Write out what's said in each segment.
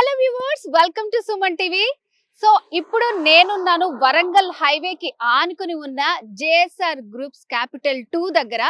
Hello viewers, welcome to Suman TV. So ఇప్పుడు నేనున్నాను వరంగల్ హైవేకి ఆనుకుని ఉన్న జేఎస్ఆర్ గ్రూప్స్ క్యాపిటల్ 2 దగ్గర.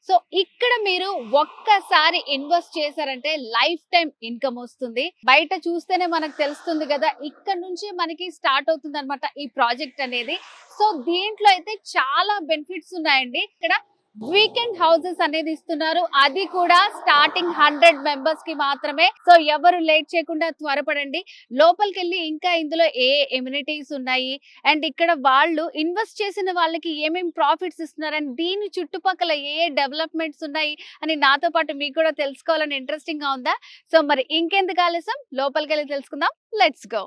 సో ఇక్కడ మీరు ఒక్కసారి ఇన్వెస్ట్ చేశారంటే లైఫ్ టైం ఇన్కమ్ వస్తుంది. బయట చూస్తేనే మనకు తెలుస్తుంది కదా, ఇక్కడ నుంచి మనకి స్టార్ట్ అవుతుంది అనమాట ఈ ప్రాజెక్ట్ అనేది. సో దీంట్లో అయితే చాలా బెనిఫిట్స్ ఉన్నాయండి. ఇక్కడ వీకెండ్ హౌసెస్ అనేది ఇస్తున్నారు, అది కూడా స్టార్టింగ్ 100 మెంబర్స్ కి మాత్రమే. సో ఎవరు లేట్ చేయకుండా త్వరపడండి, లోపలికి వెళ్ళి ఇంకా ఇందులో ఏ ఎమ్యూనిటీస్ ఉన్నాయి అండ్ ఇక్కడ వాళ్ళు ఇన్వెస్ట్ చేసిన వాళ్ళకి ఏమేమి ప్రాఫిట్స్ ఇస్తున్నారని, దీని చుట్టుపక్కల ఏ డెవలప్మెంట్స్ ఉన్నాయి అని నాతో పాటు మీకు కూడా తెలుసుకోవాలని ఇంట్రెస్టింగ్ గా ఉందా? సో మరి ఇంకెందుకు ఆలస్యం, లోపలికి వెళ్ళి తెలుసుకుందాం. Let's go.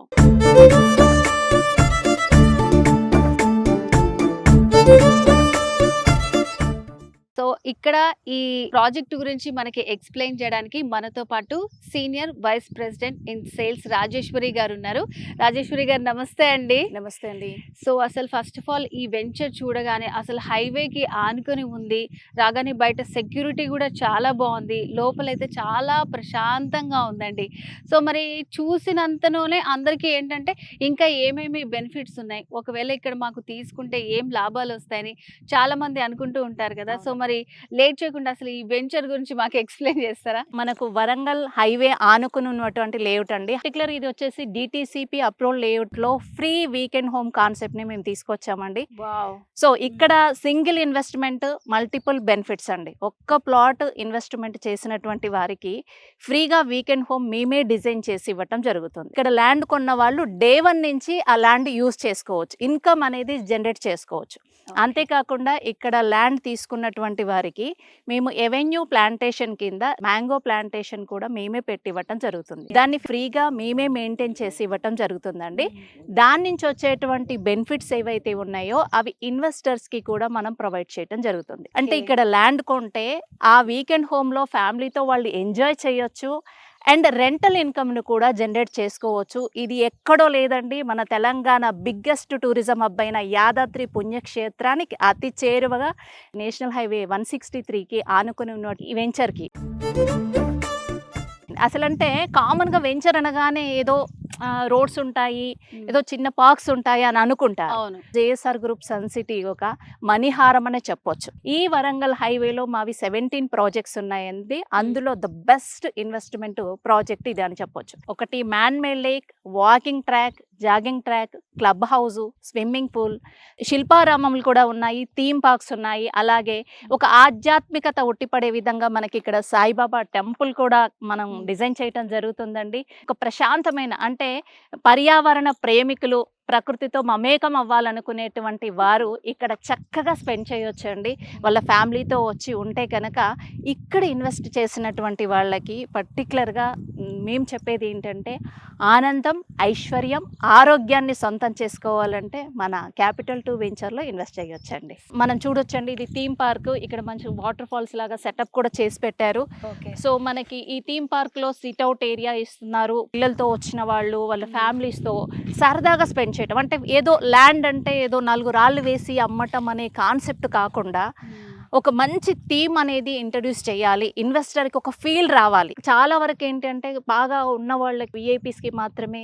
సో ఇక్కడ ఈ ప్రాజెక్ట్ గురించి మనకి ఎక్స్ప్లెయిన్ చేయడానికి మనతో పాటు senior vice president in sales Rajeshwari garu ఉన్నారు. రాజేశ్వరి గారు నమస్తే అండి. నమస్తే అండి. సో అసలు ఫస్ట్ ఆఫ్ ఆల్ ఈ వెంచర్ చూడగానే అసలు హైవేకి ఆనుకొని ఉంది, రాగానే బయట సెక్యూరిటీ కూడా చాలా బాగుంది, లోపలైతే చాలా ప్రశాంతంగా ఉందండి. సో మరి చూసినంతలోనే అందరికీ ఏంటంటే ఇంకా ఏమేమి బెనిఫిట్స్ ఉన్నాయి, ఒకవేళ ఇక్కడ మాకు తీసుకుంటే ఏం లాభాలు వస్తాయని చాలా మంది అనుకుంటూ ఉంటారు కదా. సో మరి లేట్ చేయకుండా అసలు ఈ వెంచర్ గురించి మాకు ఎక్స్ప్లెయిన్ చేస్తారా? మనకు వరంగల్ హైవే ఆనుకుని ఉన్నటువంటి లేఅవుట్ అండి. పర్టికులర్ ఇది వచ్చేసి డిటిసిపి అప్రూవల్ లేఅవుట్ లో ఫ్రీ వీకెండ్ హోమ్ కాన్సెప్ట్ ని మేము తీసుకొచ్చామండి. సో ఇక్కడ సింగిల్ ఇన్వెస్ట్మెంట్ మల్టిపుల్ బెనిఫిట్స్ అండి. ఒక్క ప్లాట్ ఇన్వెస్ట్మెంట్ చేసినటువంటి వారికి ఫ్రీగా వీకెండ్ హోమ్ మేమే డిజైన్ చేసి ఇవ్వటం జరుగుతుంది. ఇక్కడ ల్యాండ్ కొన్న వాళ్ళు డే 1 నుంచి ఆ ల్యాండ్ యూజ్ చేసుకోవచ్చు, ఇన్కమ్ అనేది జనరేట్ చేసుకోవచ్చు. అంతేకాకుండా ఇక్కడ ల్యాండ్ తీసుకున్నటువంటి వారికి మేము ఎవెన్యూ ప్లాంటేషన్ కింద మ్యాంగో ప్లాంటేషన్ కూడా మేమే పెట్టి ఇవ్వటం జరుగుతుంది. దాన్ని ఫ్రీగా మేమే మెయింటైన్ చేసి ఇవ్వటం జరుగుతుందండి. దాని నుంచి వచ్చేటువంటి బెనిఫిట్స్ ఏవైతే ఉన్నాయో అవి ఇన్వెస్టర్స్ కి కూడా మనం ప్రొవైడ్ చేయడం జరుగుతుంది. అంటే ఇక్కడ ల్యాండ్ కొంటే ఆ వీకెండ్ హోమ్ లో ఫ్యామిలీతో వాళ్ళు ఎంజాయ్ చేయొచ్చు అండ్ రెంటల్ ఇన్కమ్ను కూడా జనరేట్ చేసుకోవచ్చు. ఇది ఎక్కడో లేదండి, మన తెలంగాణ బిగ్గెస్ట్ టూరిజం హబ్ అయిన యాదాద్రి పుణ్యక్షేత్రానికి అతి చేరువగా నేషనల్ హైవే 163కి ఆనుకుని ఉన్న ఈ వెంచర్కి. అసలంటే కామన్గా వెంచర్ అనగానే ఏదో రోడ్స్ ఉంటాయి, ఏదో చిన్న పార్క్స్ ఉంటాయి అని అనుకుంటారు. జేఎస్ఆర్ గ్రూప్ సన్ సిటీ ఒక మణిహారం అనే చెప్పొచ్చు. ఈ వరంగల్ హైవేలో మావి 17 ప్రాజెక్ట్స్ ఉన్నాయండి. అందులో ద బెస్ట్ ఇన్వెస్ట్మెంట్ ప్రాజెక్ట్ ఇది అని చెప్పొచ్చు. ఒకటి man made lake, walking track, jogging track, club house, swimming pool, శిల్పారామములు కూడా ఉన్నాయి, థీమ్ పార్క్స్ ఉన్నాయి. అలాగే ఒక ఆధ్యాత్మికత ఉట్టిపడే విధంగా మనకి ఇక్కడ సాయిబాబా టెంపుల్ కూడా మనం డిజైన్ చేయటం జరుగుతుందండి. ఒక ప్రశాంతమైన, అంటే పర్యావరణ ప్రేమికులు, ప్రకృతితో మమేకం అవ్వాలనుకునేటువంటి వారు ఇక్కడ చక్కగా స్పెండ్ చేయొచ్చండి. వాళ్ళ ఫ్యామిలీతో వచ్చి ఉంటే కనుక ఇక్కడ ఇన్వెస్ట్ చేసినటువంటి వాళ్ళకి పర్టికులర్గా మేము చెప్పేది ఏంటంటే ఆనందం, ఐశ్వర్యం, ఆరోగ్యాన్ని సొంతం చేసుకోవాలంటే మన క్యాపిటల్ 2 వెంచర్లో ఇన్వెస్ట్ చేయొచ్చండి. మనం చూడొచ్చండి, ఇది థీమ్ పార్క్. ఇక్కడ మంచి వాటర్ ఫాల్స్ లాగా సెటప్ కూడా చేసి పెట్టారు. సో మనకి ఈ థీమ్ పార్క్లో సిట్అవుట్ ఏరియా ఇస్తున్నారు. పిల్లలతో వచ్చిన వాళ్ళు వాళ్ళ ఫ్యామిలీస్తో సరదాగా స్పెండ్ చేయటం, అంటే ఏదో ల్యాండ్ అంటే ఏదో 4 రాళ్ళు వేసి అమ్మటం అనే కాన్సెప్ట్ కాకుండా ఒక మంచి థీమ్ అనేది ఇంట్రడ్యూస్ చేయాలి, ఇన్వెస్టర్కి ఒక ఫీల్ రావాలి. చాలా వరకు ఏంటంటే బాగా ఉన్న వాళ్ళకి విఐపీస్కి మాత్రమే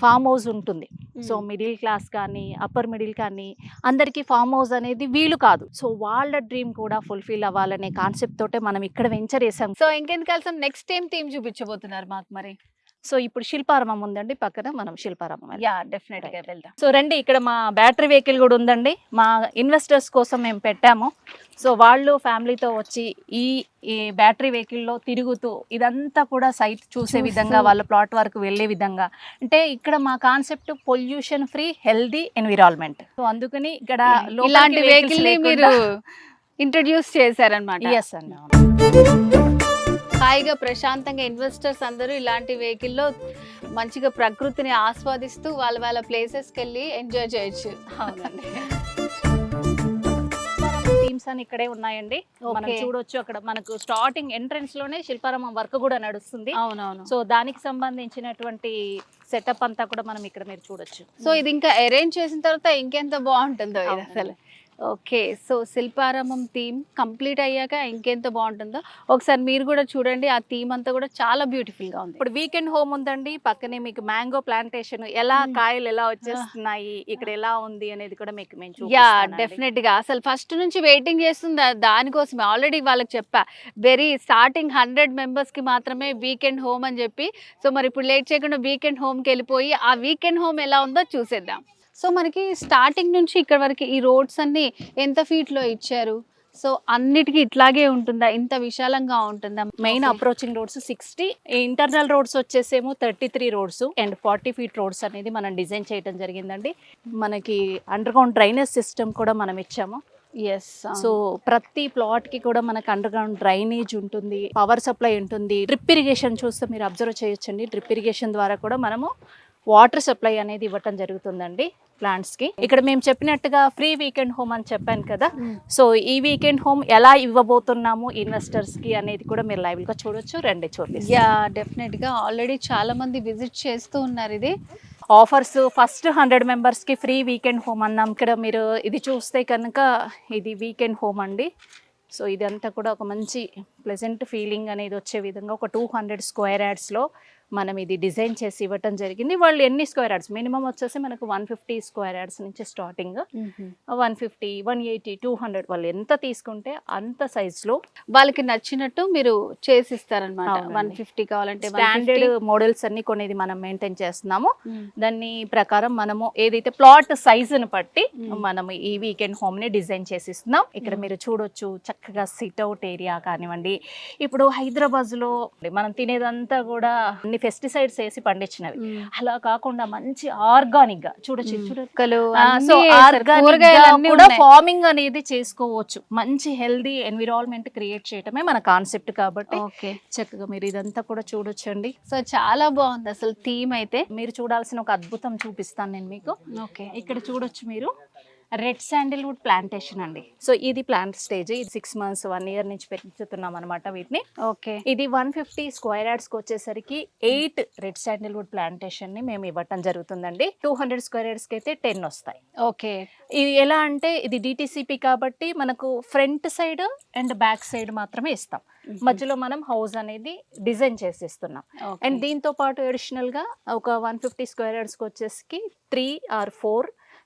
ఫామ్ హౌస్ ఉంటుంది. సో మిడిల్ క్లాస్ కానీ అప్పర్ మిడిల్ కానీ అందరికీ ఫామ్ హౌస్ అనేది వీలు కాదు. సో వాళ్ళ డ్రీమ్ కూడా ఫుల్ఫిల్ అవ్వాలనే కాన్సెప్ట్ తోటే మనం ఇక్కడ వెంచర్ చేసాం. సో ఇంకెందుకు కలిసాం, నెక్స్ట్ టైం థీమ్ చూపించబోతున్నారు మాకు మరి? సో ఇప్పుడు శిల్పారామం ఉందండి పక్కన, మనం శిల్పారామం డెఫినెట్ గా వెళ్దాం. సో రండి, ఇక్కడ మా బ్యాటరీ వెహికల్ కూడా ఉందండి, మా ఇన్వెస్టర్స్ కోసం మేము పెట్టాము. సో వాళ్ళు ఫ్యామిలీతో వచ్చి ఈ బ్యాటరీ వెహికల్లో తిరుగుతూ ఇదంతా కూడా సైట్ చూసే విధంగా, వాళ్ళ ప్లాట్ వరకు వెళ్ళే విధంగా, అంటే ఇక్కడ మా concept pollution free healthy environment. So అందుకని ఇక్కడ ఇలాంటి వెహికల్ మీరు ఇంట్రడ్యూస్ చేశారనమాట. ఎస్ అండి. హాయిగా ప్రశాంతంగా ఇన్వెస్టర్స్ అందరూ ఇలాంటి వెహికల్లో మంచిగా ప్రకృతిని ఆస్వాదిస్తూ వాళ్ళ వాళ్ళ ప్లేసెస్కి వెళ్ళి ఎంజాయ్ చేయొచ్చు. అవునండి. థీమ్స్ అని ఇక్కడే ఉన్నాయండి, మనం చూడొచ్చు. అక్కడ మనకు స్టార్టింగ్ ఎంట్రన్స్ లోనే శిల్పారామం వర్క్ కూడా నడుస్తుంది. అవునవును. సో దానికి సంబంధించినటువంటి సెటప్ అంతా కూడా మనం ఇక్కడ మీరు చూడొచ్చు. సో ఇది ఇంకా అరేంజ్ చేసిన తర్వాత ఇంకెంత బాగుంటుందో ఇది అసలు. Okay, so Shilparamam theme complete అయ్యాక ఇంకెంత బాగుంటుందో ఒకసారి మీరు కూడా చూడండి. ఆ థీమ్ అంతా కూడా చాలా బ్యూటిఫుల్ గా ఉంది. ఇప్పుడు వీకెండ్ హోమ్ ఉందండి, పక్కనే మీకు మ్యాంగో ప్లాంటేషన్, ఎలా కాయలు ఎలా వచ్చేస్తున్నాయి, ఇక్కడ ఎలా ఉంది అనేది కూడా మీకు మేము యా, చూపిస్తానండి. డెఫినెట్ గా అసలు ఫస్ట్ నుంచి వెయిటింగ్ చేస్తుంది దానికోసమే. ఆల్రెడీ వాళ్ళకి చెప్పా, వెరీ స్టార్టింగ్ 100 మెంబర్స్ కి మాత్రమే వీకెండ్ హోమ్ అని చెప్పి. సో మరి ఇప్పుడు లేట్ చేయకుండా వీకెండ్ హోమ్ కి వెళ్ళిపోయి ఆ వీకెండ్ హోమ్ ఎలా ఉందో చూసేద్దాం. సో మనకి స్టార్టింగ్ నుంచి ఇక్కడ వరకు ఈ రోడ్స్ అన్ని ఎంత ఫీట్ లో ఇచ్చారు? సో అన్నిటికీ ఇట్లాగే ఉంటుందా? ఇంత విశాలంగా ఉంటుందా? Main approaching roads 60, internal roads వచ్చేసేమో 33 రోడ్స్ అండ్ 40 ఫీట్ రోడ్స్ అనేది మనం డిజైన్ చేయడం జరిగిందండి. మనకి అండర్ గ్రౌండ్ డ్రైనేజ్ సిస్టమ్ కూడా మనం ఇచ్చాము. ఎస్, సో ప్రతి ప్లాట్ కి కూడా మనకు అండర్ గ్రౌండ్ డ్రైనేజ్ ఉంటుంది, పవర్ సప్లై ఉంటుంది. డ్రిప్ ఇరిగేషన్ చూస్తే మీరు అబ్జర్వ్ చేయొచ్చండి. డ్రిప్ ఇరిగేషన్ ద్వారా కూడా మనము వాటర్ సప్లై అనేది ఇవ్వటం జరుగుతుందండి ప్లాంట్స్ కి. ఇక్కడ మేము చెప్పినట్టుగా ఫ్రీ వీకెండ్ హోమ్ అని చెప్పాను కదా. సో ఈ వీకెండ్ హోమ్ ఎలా ఇవ్వబోతున్నాము ఇన్వెస్టర్స్ కి అనేది కూడా మీరు లైవ్ గా చూడొచ్చు. రండి చూడండి. యా, డెఫినెట్ గా ఆల్రెడీ చాలా మంది విజిట్ చేస్తూ ఉన్నారు. ఇది ఆఫర్స్ ఫస్ట్ 100 మెంబర్స్ కి ఫ్రీ వీకెండ్ హోమ్ అన్నాం. ఇక్కడ మీరు ఇది చూస్తే కనుక ఇది వీకెండ్ హోమ్ అండి. సో ఇదంతా కూడా ఒక మంచి ప్లెజెంట్ ఫీలింగ్ అనేది వచ్చే విధంగా ఒక 200 స్క్వేర్ యార్డ్స్లో మనం ఇది డిజైన్ చేసి ఇవ్వటం జరిగింది. వాళ్ళు ఎన్ని స్క్వేర్ యార్డ్స్, మినిమం వచ్చేసి మనకు 150 స్క్వేర్ యార్డ్స్ నుంచి స్టార్టింగ్ 150, 180, 200 వాళ్ళు ఎంత తీసుకుంటే అంత సైజులో వాళ్ళకి నచ్చినట్టు మీరు చేసిస్తారనమాట. 150 కావాలంటే స్టాండర్డ్ మోడల్స్ అన్ని కొనేది మనం మెయింటైన్ చేస్తున్నాము. దాన్ని ప్రకారం మనము ఏదైతే ప్లాట్ సైజుని బట్టి మనం ఈ వీకెండ్ హోమ్ ని డిజైన్ చేసి ఇస్తున్నాం. ఇక్కడ మీరు చూడొచ్చు చక్కగా సిట్అవుట్ ఏరియా కానివ్వండి. ఇప్పుడు హైదరాబాద్ లో మనం తినేదంతా కూడా అన్ని పెస్టిసైడ్స్ వేసి పండించినవి, అలా కాకుండా మంచి ఆర్గానిక్ గా చూడొచ్చు. సో ఆర్గానిక్ కూడా ఫార్మింగ్ అనేది చేసుకోవచ్చు. మంచి హెల్దీ ఎన్విరాన్మెంట్ క్రియేట్ చేయటమే మన కాన్సెప్ట్ కాబట్టి చక్కగా మీరు ఇదంతా కూడా చూడొచ్చండి. సో చాలా బాగుంది అసలు థీమ్ అయితే. మీరు చూడాల్సిన ఒక అద్భుతం చూపిస్తాను నేను మీకు. ఓకే, ఇక్కడ చూడొచ్చు మీరు రెడ్ శాండిల్వుడ్ ప్లాంటేషన్ అండి. సో ఇది ప్లాంట్ స్టేజ్, ఇది 6 months 1 year నుంచి పెంచుతున్నాం అనమాట వీటిని. ఓకే, ఇది 150 స్క్వేర్ యార్డ్స్కి వచ్చేసరికి 8 రెడ్ శాండిల్వుడ్ ప్లాంటేషన్ ని మేము ఇవ్వటం జరుగుతుందండి. 200 స్క్వేర్ యార్డ్స్కి అయితే 10 వస్తాయి. ఓకే, ఇది ఎలా అంటే ఇది డిటిసిపి కాబట్టి మనకు front side and back side మాత్రమే ఇస్తాం. మధ్యలో మనం హౌస్ అనేది డిజైన్ చేసి ఇస్తున్నాం. అండ్ దీంతో పాటు అడిషనల్ గా ఒక 150 స్క్వేర్ యార్డ్స్కి వచ్చేసి 3 or 4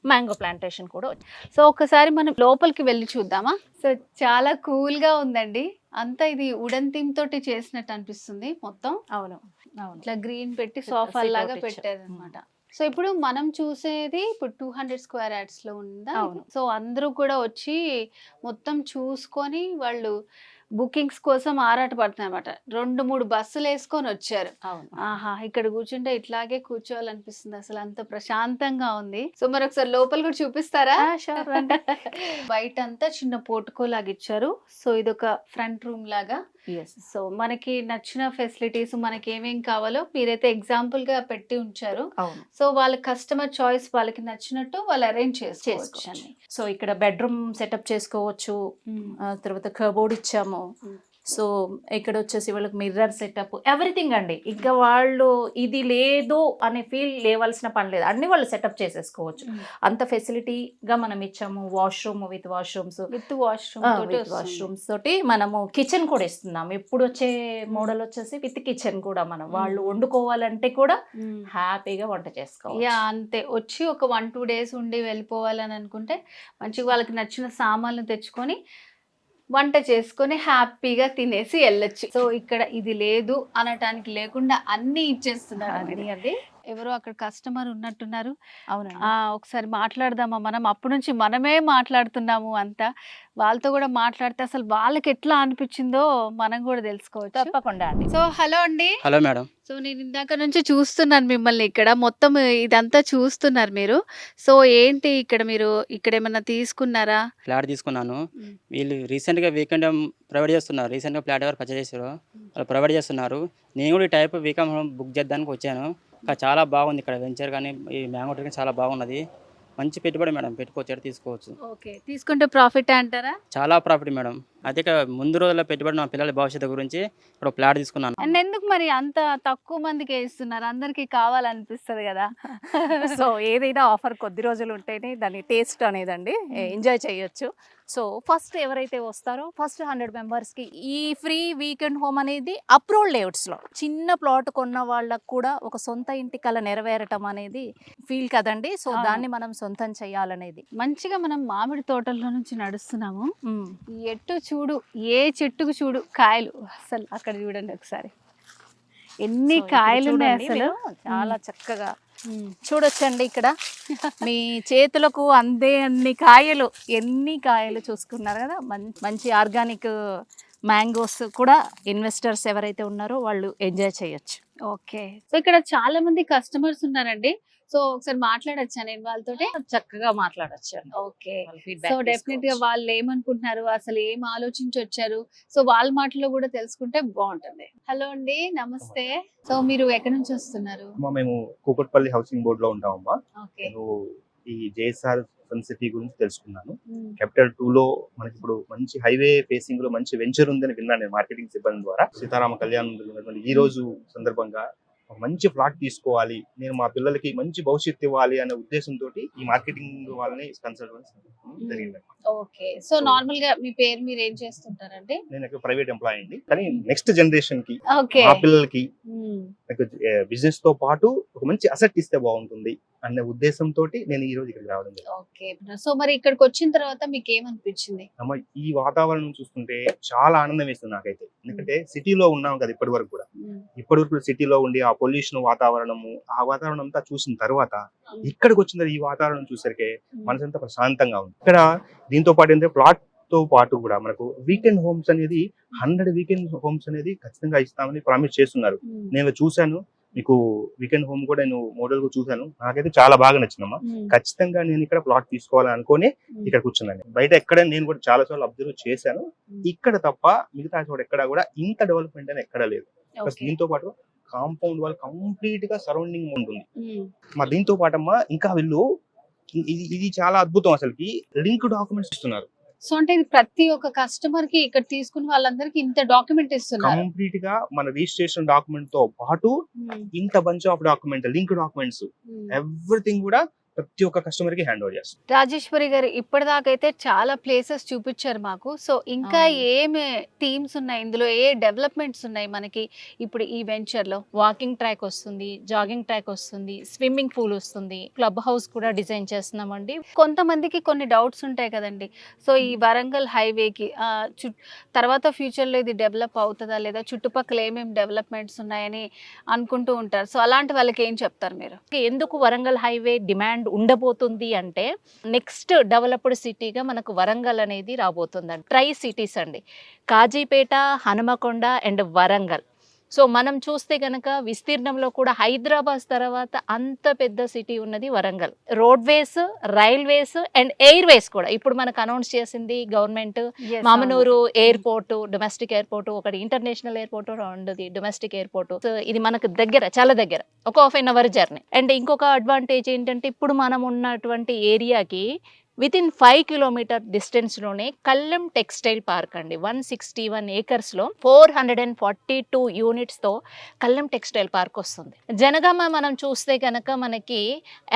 మ్యాంగో ప్లాంటేషన్ కూడా. సో ఒకసారి మనం లోపలికి వెళ్ళి చూద్దామా? సో చాలా కూల్ గా ఉందండి. అంతా ఇది వుడెన్ థీమ్ తోటి చేసినట్టు అనిపిస్తుంది మొత్తం. అవును అవును, ఇట్లా గ్రీన్ పెట్టి సోఫా లాగా పెట్టేది అనమాట. సో ఇప్పుడు మనం చూసేది ఇప్పుడు 200 స్క్వేర్ యార్డ్స్ లో ఉందా? సో అందరూ కూడా వచ్చి మొత్తం చూసుకొని వాళ్ళు బుకింగ్స్ కోసం ఆరాట పడుతున్నాయి అనమాట. 2-3 బస్సులు వేసుకొని వచ్చారు. ఆహా, ఇక్కడ కూర్చుంటే ఇట్లాగే కూర్చోవాలనిపిస్తుంది. అసలు అంత ప్రశాంతంగా ఉంది. సో మరి ఒకసారి లోపల కూడా చూపిస్తారా? బయట అంతా చిన్న పోర్టుకో లాగా ఇచ్చారు. సో ఇదొక ఫ్రంట్ రూమ్ లాగా. సో మనకి నచ్చిన ఫెసిలిటీస్ మనకి ఏమేం కావాలో మీరైతే ఎగ్జాంపుల్ గా పెట్టి ఉంచారు. సో వాళ్ళ కస్టమర్ చాయిస్ వాళ్ళకి నచ్చినట్టు వాళ్ళు అరేంజ్ చేసుకోవచ్చు. సో ఇక్కడ బెడ్రూమ్ సెటప్ చేసుకోవచ్చు. తర్వాత కబోర్డ్ ఇచ్చాము. సో ఇక్కడ వచ్చేసి వాళ్ళకి మిర్రర్ సెటప్, ఎవ్రీథింగ్ అండి. ఇంకా వాళ్ళు ఇది లేదు అనే ఫీల్ లేవాల్సిన పని లేదు, అన్ని వాళ్ళు సెటప్ చేసేసుకోవచ్చు. అంత ఫెసిలిటీగా మనం ఇచ్చాము. వాష్రూమ్ విత్ వాష్రూమ్స్ తోటి మనము కిచెన్ కూడా ఇస్తున్నాము. ఇప్పుడు వచ్చే మోడల్ వచ్చేసి విత్ కిచెన్ కూడా మనం వాళ్ళు వండుకోవాలంటే కూడా హ్యాపీగా వంట చేసుకోవాలి. యా, అంతే. వచ్చి ఒక 1-2 days ఉండి వెళ్ళిపోవాలని అనుకుంటే మంచిగా వాళ్ళకి నచ్చిన సామాన్లు తెచ్చుకొని వంట చేసుకొని హ్యాపీగా తినేసి వెళ్ళొచ్చు. సో ఇక్కడ ఇది లేదు అనటానికి లేకుండా అన్ని ఇచ్చేస్తున్నారు. అది ఎవరో అక్కడ కస్టమర్ ఉన్నట్టున్నారు. అవునా, ఒకసారి మాట్లాడదామా మనం? అప్పటి నుంచి మనమే మాట్లాడుతున్నాము అంతా. వాళ్ళతో కూడా మాట్లాడితే అసలు వాళ్ళకి ఎట్లా అనిపించిందో మనం కూడా తెలుసుకోవచ్చు. తప్పకుండా అండి. సో హలో అండి. Hello madam. సో నేను ఇందాక నుంచి చూస్తున్నాను మిమ్మల్ని. ఇక్కడ మొత్తం ఇదంతా చూస్తున్నారు మీరు. సో ఏంటి ఇక్కడ మీరు ఇక్కడ ఏమన్నా తీసుకున్నారా? ఫ్లాట్ తీసుకున్నాను. వీళ్ళు రీసెంట్గా వీకెండ్ ప్రొవైడ్ చేస్తున్నారు. రీసెంట్గా ఫ్లాట్ ఎవరు పర్చేస్ చేశారో వాళ్ళు ప్రొవైడ్ చేస్తున్నారు. నేను కూడా ఈ టైప్ వీకెండ్ బుక్ చేద్దానికి వచ్చాను. ఇంకా చాలా బాగుంది ఇక్కడ వెంచర్ కానీ ఈ మ్యాంగో ట్రీ చాలా బాగున్నది. మంచి పెట్టుబడి మేడం, పెట్టుకోవచ్చు, తీసుకోవచ్చు. ఓకే, తీసుకుంటే ప్రాఫిట్ అంటారా? చాలా ప్రాఫిట్ మేడం. అయితే ఇక ముందు రోజుల్లో పెట్టుబడి నా పిల్లల భవిష్యత్తు గురించి ఇప్పుడు ప్లాట్ తీసుకున్నాను. అండ్ ఎందుకు మరి అంత తక్కువ మందికి వేస్తున్నారు? అందరికి కావాలనిపిస్తుంది కదా. సో ఏదైనా ఆఫర్ కొద్ది రోజులు ఉంటేనే దాని టేస్ట్ అనేదండి ఎంజాయ్ చేయొచ్చు. సో ఫస్ట్ ఎవరైతే వస్తారో ఫస్ట్ 100 మెంబర్స్కి ఈ ఫ్రీ వీకెండ్ హోమ్ అనేది అప్రూవ్డ్ లేఅవుట్స్లో చిన్న ప్లాట్ కొన్న వాళ్ళకు కూడా ఒక సొంత ఇంటి కల నెరవేరటం అనేది ఫీల్ కదండి. సో అవును. దాన్ని మనం సొంతం చేయాలనేది. మంచిగా మనం మామిడి తోటల్లో నుంచి నడుస్తున్నాము. ఎటు చూడు, ఏ చెట్టుకు చూడు కాయలు. అసలు అక్కడ చూడండి ఒకసారి ఎన్ని సో ఇప్పుడు కాయలు ఉన్నాయి చూడండి అసలు. మీరు చాలా చక్కగా చూడొచ్చండి ఇక్కడ మీ చేతులకు అందే అన్ని కాయలు, ఎన్ని కాయలు చూసుకున్నారు కదా. మంచి ఆర్గానిక్ మ్యాంగోస్ కూడా ఇన్వెస్టర్స్ ఎవరైతే ఉన్నారో వాళ్ళు ఎంజాయ్ చేయొచ్చు. ఓకే, సో ఇక్కడ చాలా మంది కస్టమర్స్ ఉన్నారండి. సో ఒకసారి మాట్లాడొచ్చా నేను వాళ్ళతో? చక్కగా మాట్లాడొచ్చు. ఓకే, సో డెఫినెట్ గా వాళ్ళు ఏమనుకుంటున్నారు, అసలు ఏం ఆలోచించి వచ్చారు, సో వాళ్ళ మాటలో కూడా తెలుసుకుంటే బాగుంటుంది. హలో అండి, నమస్తే. సో మీరు ఎక్కడి నుంచి వస్తున్నారు? మేము కూకట్పల్లి హౌసింగ్ బోర్డ్ లో ఉంటామమ్మా. ఓకే. నేను ఈ జేఎస్ఆర్ సన్ సిటీ గురించి తెలుసుకున్నాను. క్యాపిటల్ 2 లో మనకి ఇప్పుడు మంచి హైవే ఫేసింగ్ లో మంచి వెంచర్ ఉందని విన్నాను నేను మార్కెటింగ్ సిబ్బంది ద్వారా. సీతారామ కళ్యాణం జరిగినటువంటి ఈ రోజు సందర్భంగా ఒక మంచి ప్లాట్ తీసుకోవాలి, నేను మా పిల్లలకి మంచి భవిష్యత్తు ఇవ్వాలి అనే ఉద్దేశంతో ఈ మార్కెటింగ్ వాళ్ళని కన్సల్ట్ జరిగింది. ఓకే, సో నార్మల్ గా మీ పేరు మీరు ఏం చేస్తుంటారండి? నేను ప్రైవేట్ ఎంప్లాయీ అండి, కానీ నెక్స్ట్ జనరేషన్ కి ఓకే, మా పిల్లలకి బిజినెస్ తో పాటు ఒక మంచి అసెట్ ఇస్తే బాగుంటుంది అనే ఉద్దేశంతో నేను ఈ రోజు ఇక్కడికి రావడం జరిగింది. ఓకే, సో మరి ఇక్కడికి వచ్చిన తర్వాత మీకు ఏమనిపించింది? అమ్మ, ఈ వాతావరణం చూస్తుంటే చాలా ఆనందం వేస్తుంది నాకైతే. ఎందుకంటే సిటీలో ఉన్నాం కదా ఇప్పటి వరకు కూడా, ఇప్పటి వరకు సిటీలో ఉండి ఆ పొల్యూషన్ వాతావరణము, ఆ వాతావరణం అంతా చూసిన తర్వాత ఇక్కడికి వచ్చిన ఈ వాతావరణం చూసరికే మనసంతా ప్రశాంతంగా ఉంది. ఇక్కడ దీంతో పాటు ఏంటంటే ప్లాట్ తో పాటు కూడా మనకు వీకెండ్ హోమ్స్ అనేది 100 వీకెండ్ హోమ్స్ అనేది ఖచ్చితంగా ఇస్తామని ప్రామిస్ చేస్తున్నారు. నేను చూశాను, మీకు వీకెండ్ హోమ్ కూడా నేను మోడల్ గా చూశాను, నాకైతే చాలా బాగా నచ్చిందమ్మా. ఖచ్చితంగా నేను ఇక్కడ ప్లాట్ తీసుకోవాలని అనుకుని ఇక్కడ కూర్చున్నాను. బయట ఎక్కడ నేను కూడా చాలా సార్లు అబ్జర్వ్ చేశాను, ఇక్కడ తప్ప మిగతా చోట ఎక్కడ కూడా ఇంత డెవలప్మెంట్ అని ఎక్కడ లేదు. దీంతో పాటు కాంపౌండ్ వాల్ కంప్లీట్ గా సరౌండింగ్ ఉంటుంది. మరి దీంతో పాటమ్మా ఇంకా వీళ్ళు ఇది చాలా అద్భుతం, అసలుకి లింక్ డాక్యుమెంట్స్ ఇస్తున్నారు. సో అంటే ఇది ప్రతి ఒక్క కస్టమర్ కి ఇక్కడ తీసుకున్న వాళ్ళందరికి ఇంత డాక్యుమెంట్ ఇస్తున్నారు. కంప్లీట్ గా మన రిజిస్ట్రేషన్ డాక్యుమెంట్ తో పాటు ఇంత bunch of document, link documents, everything కూడా ప్రతి ఒక్క కస్టమర్ కి హ్యాండ్ ఓవర్ చేస్తాం. రాజేశ్వరి గారు ఇప్పటిదాకైతే చాలా ప్లేసెస్ చూపించారు మాకు. సో ఇంకా ఏమి థీమ్స్ ఉన్నాయి ఇందులో, ఏ డెవలప్మెంట్స్ ఉన్నాయి మనకి ఇప్పుడు ఈ వెంచర్ లో? వాకింగ్ ట్రాక్ వస్తుంది, జాగింగ్ ట్రాక్ వస్తుంది, స్విమ్మింగ్ పూల్ వస్తుంది, క్లబ్ హౌస్ కూడా డిజైన్ చేస్తున్నామండి. కొంతమందికి కొన్ని డౌట్స్ ఉంటాయి కదండి, సో ఈ వరంగల్ హైవేకి తర్వాత ఫ్యూచర్ లో ఇది డెవలప్ అవుతుందా లేదా, చుట్టుపక్కల ఏమేమి డెవలప్మెంట్స్ ఉన్నాయని అనుకుంటూ ఉంటారు. సో అలాంటి వాళ్ళకి ఏం చెప్తారు మీరు? ఎందుకు వరంగల్ హైవే డిమాండ్ ఉండబోతుంది అంటే, నెక్స్ట్ డెవలప్డ్ సిటీగా మనకు వరంగల్ అనేది రాబోతుందండి. ట్రై సిటీస్ అండి, కాజీపేట, హనుమకొండ అండ్ వరంగల్. సో మనం చూస్తే కనుక విస్తీర్ణంలో కూడా హైదరాబాద్ తర్వాత అంత పెద్ద సిటీ ఉన్నది Warangal. Roadways, railways and airways కూడా ఇప్పుడు మనకు అనౌన్స్ చేసింది government. Mamnoor airport, domestic airport, ఒకటి ఇంటర్నేషనల్ ఎయిర్పోర్ట్, రెండోది డొమెస్టిక్ ఎయిర్పోర్ట్. సో ఇది మనకు దగ్గర, చాలా దగ్గర, ఒక ½ an hour జర్నీ. అండ్ ఇంకొక అడ్వాంటేజ్ ఏంటంటే, ఇప్పుడు మనం ఉన్నటువంటి ఏరియాకి వితిన్ 5 కిలోమీటర్ డిస్టెన్స్లోనే కల్లెం టెక్స్టైల్ పార్క్ అండి. 161 acresలో 442 యూనిట్స్తో కల్లెం టెక్స్టైల్ పార్క్ వస్తుంది. జనగామ మనం చూస్తే కనుక మనకి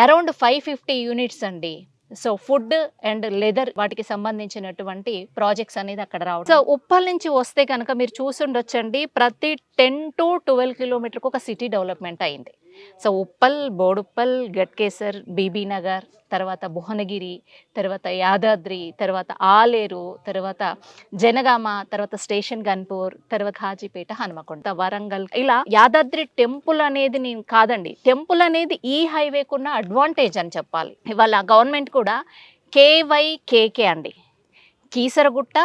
అరౌండ్ 550 యూనిట్స్ అండి. సో ఫుడ్ అండ్ లెదర్ వాటికి సంబంధించినటువంటి ప్రాజెక్ట్స్ అనేది అక్కడ రావడం. సో ఉప్పల్ నుంచి వస్తే కనుక మీరు చూసుండొచ్చండి, ప్రతి 10 to 12 కిలోమీటర్కి ఒక సిటీ డెవలప్మెంట్ అయింది. సో ఉప్పల్, బోడుప్పల్, గట్కేసర్, బీబీ నగర్, తర్వాత భువనగిరి, తర్వాత యాదాద్రి, తర్వాత ఆలేరు, తర్వాత జనగామ, తర్వాత స్టేషన్ గన్పూర్, తర్వాత హాజీపేట, హనుమకొండ, వరంగల్. ఇలా యాదాద్రి టెంపుల్ అనేది నేను కాదండి, టెంపుల్ అనేది ఈ హైవేకున్న అడ్వాంటేజ్ అని చెప్పాలి. ఇవాళ గవర్నమెంట్ కూడా KYKK అండి, కీసరగుట్ట,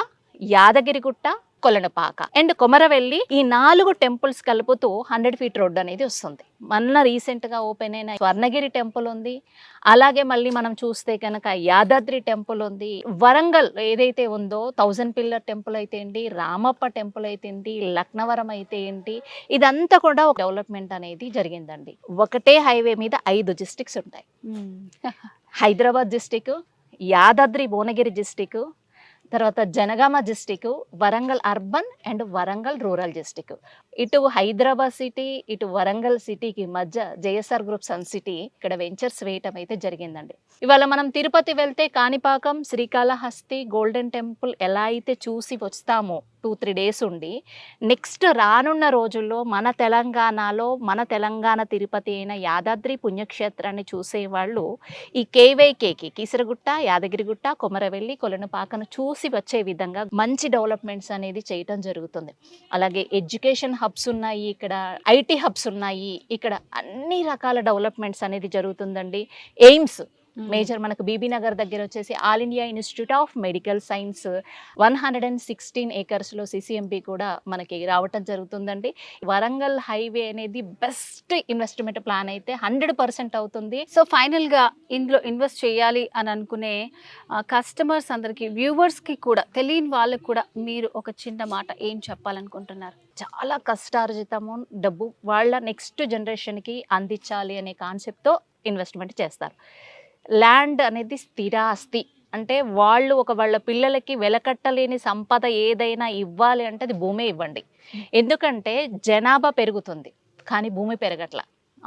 యాదగిరిగుట్ట, కొలనపాక అండ్ కొమరవెల్లి, ఈ 4 టెంపుల్స్ కలుపుతూ 100 feet రోడ్ అనేది వస్తుంది. మొన్న రీసెంట్గా ఓపెన్ అయిన స్వర్ణగిరి టెంపుల్ ఉంది. అలాగే మళ్ళీ మనం చూస్తే కనుక యాదాద్రి టెంపుల్ ఉంది. వరంగల్ ఏదైతే ఉందో 1000 పిల్లర్ టెంపుల్ అయితే ఏంటి, రామప్ప టెంపుల్ అయితే ఏంటి, లక్నవరం అయితే ఏంటి, ఇదంతా కూడా ఒక డెవలప్మెంట్ అనేది జరిగిందండి. ఒకటే హైవే మీద 5 డిస్ట్రిక్ట్స్ ఉంటాయి. హైదరాబాద్ డిస్టిక్, యాదాద్రి భువనగిరి డిస్టిక్, తర్వాత Janagama district, Warangal urban and Warangal rural district. ఇటు హైదరాబాద్ సిటీ, ఇటు వరంగల్ సిటీకి మధ్య జేఎస్ఆర్ గ్రూప్ సన్ సిటీ ఇక్కడ వెంచర్స్ వేయటం అయితే జరిగిందండి. ఇవాళ మనం తిరుపతి వెళ్తే కాణిపాకం, శ్రీకాళహస్తి, గోల్డెన్ టెంపుల్ ఎలా అయితే చూసి వస్తామో 2-3 డేస్ ఉండి, నెక్స్ట్ రానున్న రోజుల్లో మన తెలంగాణలో మన తెలంగాణ తిరుపతి అయిన యాదాద్రి పుణ్యక్షేత్రాన్ని చూసేవాళ్ళు ఈ కేవైకేకి కీసరగుట్ట, యాదగిరిగుట్ట, కొమరవెల్లి, కొలనుపాకను చూసి వచ్చే విధంగా మంచి డెవలప్మెంట్స్ అనేది చేయటం జరుగుతుంది. అలాగే ఎడ్యుకేషన్ హబ్స్ ఉన్నాయి, ఇక్కడ ఐటీ హబ్స్ ఉన్నాయి, ఇక్కడ అన్ని రకాల డెవలప్మెంట్స్ అనేది జరుగుతుందండి. ఎయిమ్స్ మేజర్ మనకు బీబీ నగర్ దగ్గర వచ్చేసి all India institute of medical science 116 ఏకర్స్లో సిసిఎంపి కూడా మనకి రావటం జరుగుతుందండి. వరంగల్ హైవే అనేది బెస్ట్ ఇన్వెస్ట్మెంట్ ప్లాన్ అయితే 100% అవుతుంది. సో ఫైనల్గా ఇందులో ఇన్వెస్ట్ చేయాలి అని అనుకునే కస్టమర్స్ అందరికీ, వ్యూవర్స్కి కూడా, తెలియని వాళ్ళకి కూడా మీరు ఒక చిన్న మాట ఏం చెప్పాలనుకుంటున్నారు? చాలా కష్టార్జితము డబ్బు వాళ్ళ నెక్స్ట్ జనరేషన్కి అందించాలి అనే కాన్సెప్ట్తో ఇన్వెస్ట్మెంట్ చేస్తారు. ల్యాండ్ అనేది స్థిరాస్తి, అంటే వాళ్ళు వాళ్ళ పిల్లలకి వెలకట్టలేని సంపద ఏదైనా ఇవ్వాలి అంటే అది భూమే ఇవ్వండి. ఎందుకంటే జనాభా పెరుగుతుంది కానీ భూమి పెరగట్ల,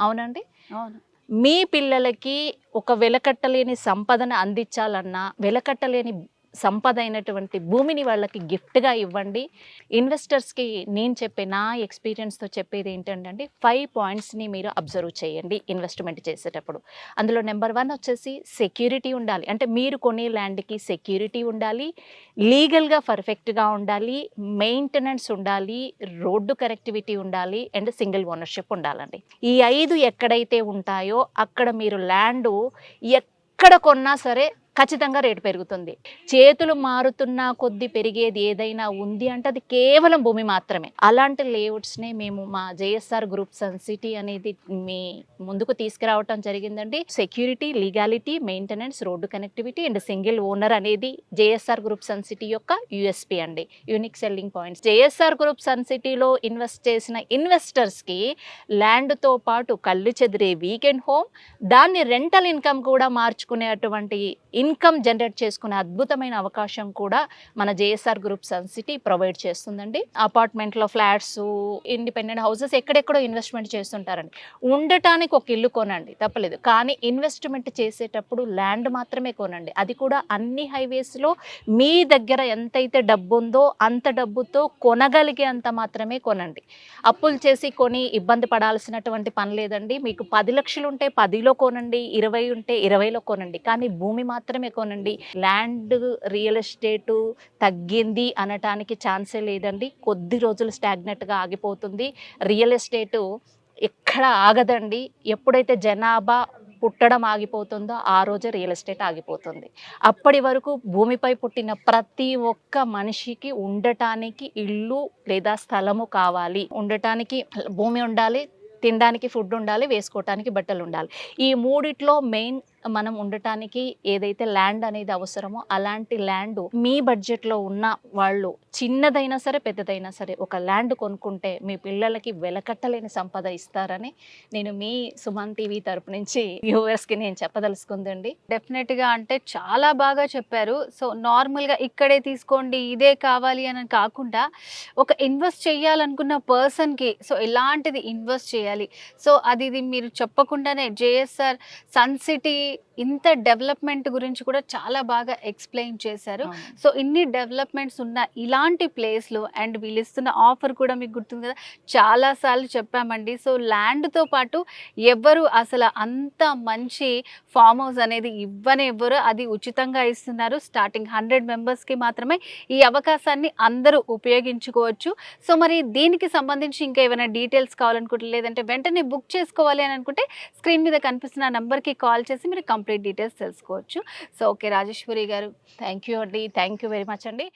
అవునండి? అవును. మీ పిల్లలకి ఒక వెలకట్టలేని సంపదను అందించాలన్నా వెలకట్టలేని సంపద అయినటువంటి భూమిని వాళ్ళకి గిఫ్ట్గా ఇవ్వండి. ఇన్వెస్టర్స్కి నేను చెప్పే నా ఎక్స్పీరియన్స్తో చెప్పేది ఏంటంటే 5 పాయింట్స్ని మీరు అబ్జర్వ్ చేయండి ఇన్వెస్ట్మెంట్ చేసేటప్పుడు. అందులో నెంబర్ 1 వచ్చేసి సెక్యూరిటీ ఉండాలి. అంటే మీరు కొనే ల్యాండ్కి సెక్యూరిటీ ఉండాలి, లీగల్గా పర్ఫెక్ట్గా ఉండాలి, మెయింటెనెన్స్ ఉండాలి, రోడ్డు కనెక్టివిటీ ఉండాలి, అండ్ సింగిల్ ఓనర్షిప్ ఉండాలండి. ఈ 5 ఎక్కడైతే ఉంటాయో అక్కడ మీరు ల్యాండ్ ఎక్కడ కొన్నా సరే ఖచ్చితంగా రేటు పెరుగుతుంది. చేతులు మారుతున్నా కొద్ది పెరిగేది ఏదైనా ఉంది అంటే అది కేవలం భూమి మాత్రమే. అలాంటి లేఅవుట్స్నే మేము మా జేఎస్ఆర్ గ్రూప్ సన్ సిటీ అనేది మీ ముందుకు తీసుకురావటం జరిగిందండి. Security, legality, maintenance, road connectivity and single owner అనేది జేఎస్ఆర్ గ్రూప్ సన్ సిటీ యొక్క యూఎస్పీ అండి, unique selling points. JSR group sun సిటీలో ఇన్వెస్ట్ చేసిన ఇన్వెస్టర్స్కి ల్యాండ్తో పాటు కళ్ళు చెదిరే వీకెండ్ హోమ్, దాన్ని రెంటల్ ఇన్కమ్ కూడా మార్చుకునేటువంటి ఇన్కమ్ జనరేట్ చేసుకునే అద్భుతమైన అవకాశం కూడా మన JSR group sun city provide చేస్తుందండి. అపార్ట్మెంట్లో ఫ్లాట్స్, ఇండిపెండెంట్ హౌసెస్ ఎక్కడెక్కడో ఇన్వెస్ట్మెంట్ చేస్తుంటారండి. ఉండటానికి ఒక ఇల్లు కొనండి, తప్పలేదు, కానీ ఇన్వెస్ట్మెంట్ చేసేటప్పుడు ల్యాండ్ మాత్రమే కొనండి. అది కూడా అన్ని హైవేస్లో మీ దగ్గర ఎంతైతే డబ్బు ఉందో అంత డబ్బుతో కొనగలిగేంత మాత్రమే కొనండి. అప్పులు చేసి కొని ఇబ్బంది పడాల్సినటువంటి పని లేదండి. మీకు 10 లక్షలు ఉంటే 10లో కొనండి, 20 ఉంటే 20లో కొనండి, కానీ భూమి మాత్రమే కొనండి. ల్యాండ్, రియల్ ఎస్టేటు తగ్గింది అనటానికి ఛాన్సే లేదండి. కొద్ది రోజులు స్టాగ్నెట్గా ఆగిపోతుంది. రియల్ ఎస్టేటు ఎక్కడ ఆగదండి. ఎప్పుడైతే జనాభా పుట్టడం ఆగిపోతుందో ఆ రోజే రియల్ ఎస్టేట్ ఆగిపోతుంది. అప్పటి వరకు భూమిపై పుట్టిన ప్రతి ఒక్క మనిషికి ఉండటానికి ఇల్లు లేదా స్థలము కావాలి. ఉండటానికి భూమి ఉండాలి, తినడానికి ఫుడ్ ఉండాలి, వేసుకోవటానికి బట్టలు ఉండాలి. ఈ మూడిట్లో మెయిన్ మనం ఉండటానికి ఏదైతే ల్యాండ్ అనేది అవసరమో అలాంటి ల్యాండ్ మీ బడ్జెట్లో ఉన్న వాళ్ళు చిన్నదైనా సరే పెద్దదైనా సరే ఒక ల్యాండ్ కొనుక్కుంటే మీ పిల్లలకి వెలకట్టలేని సంపద ఇస్తారని నేను మీ సుమన్ టీవీ తరపు నుంచి వ్యూవర్స్కి నేను చెప్పదలుచుకుందండి. డెఫినెట్గా, అంటే చాలా బాగా చెప్పారు. సో నార్మల్గా ఇక్కడే తీసుకోండి, ఇదే కావాలి అని కాకుండా ఒక ఇన్వెస్ట్ చేయాలనుకున్న పర్సన్కి సో ఎలాంటిది ఇన్వెస్ట్ చేయాలి, సో అది మీరు చెప్పకుండానే జేఎస్ఆర్ సన్ సిటీ ఇంత డెవలప్మెంట్ గురించి కూడా చాలా బాగా ఎక్స్ప్లెయిన్ చేశారు. సో ఇన్ని డెవలప్మెంట్స్ ఉన్న ఇలాంటి ప్లేస్లో అండ్ వీళ్ళు ఇస్తున్న ఆఫర్ కూడా మీకు గుర్తుంది కదా, చాలాసార్లు చెప్పామండి. సో ల్యాండ్తో పాటు ఎవరు అసలు అంత మంచి ఫామ్ హౌస్ అనేది ఇవ్వరు, అది ఉచితంగా ఇస్తున్నారు. స్టార్టింగ్ 100 మెంబర్స్కి మాత్రమే ఈ అవకాశాన్ని అందరూ ఉపయోగించుకోవచ్చు. సో మరి దీనికి సంబంధించి ఇంకా ఏమైనా డీటెయిల్స్ కావాలనుకుంటే, లేదంటే వెంటనే బుక్ చేసుకోవాలి అని అనుకుంటే స్క్రీన్ మీద కనిపిస్తున్న నంబర్కి కాల్ చేసి మీరు కంప్లీట్ డీటెయిల్స్ తెలుసుకోవచ్చు. సో ఓకే రాజేశ్వరి గారు, థ్యాంక్ యూ అండి, థ్యాంక్ యూ వెరీ మచ్ అండి.